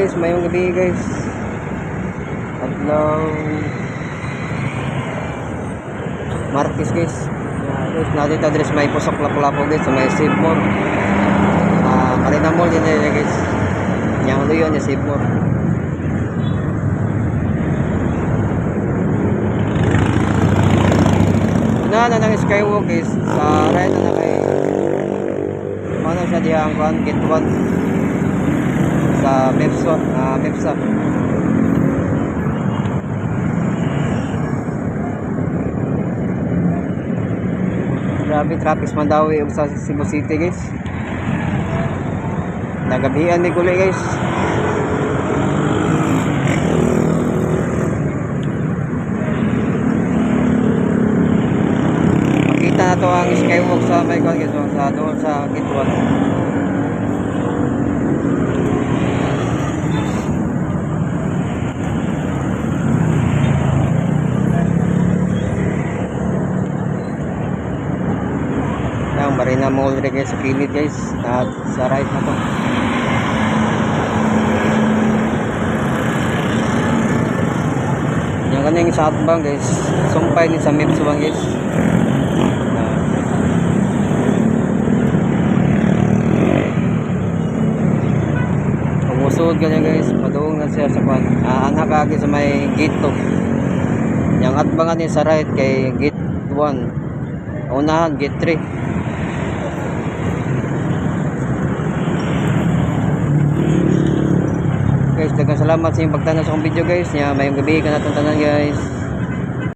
guys, mayong gabi guys. Adlaw Martes guys. Guys, natin address may pusok lapu-lapu guys sa may Save More. Marina Mall din nila guys. Yang ulo yun, yung Save More. Na nang skywalk guys. Sa right na kay ano siya diya ang gate 1 sa Mepsa. Grabe traffic man daw sa Cebu City guys. Nagabihan ni kulay guys. Makita na to ang skywalk sa may guys, sa doon sa gate 1. Marina Mall rin guys sa kilid guys at sa right na to. Yung kanyang southbound guys, sumpay ni sa Mepsuan guys. Umusod kanya guys, paduong na siya sa kwan. Anak agi sa may gate 2. Yung atbangan niya sa right kay gate 1. Unahan gate 3. Guys, daghang salamat sa inyong pagtanaw sa akong video guys. Mayong gabi ka natong tanan guys.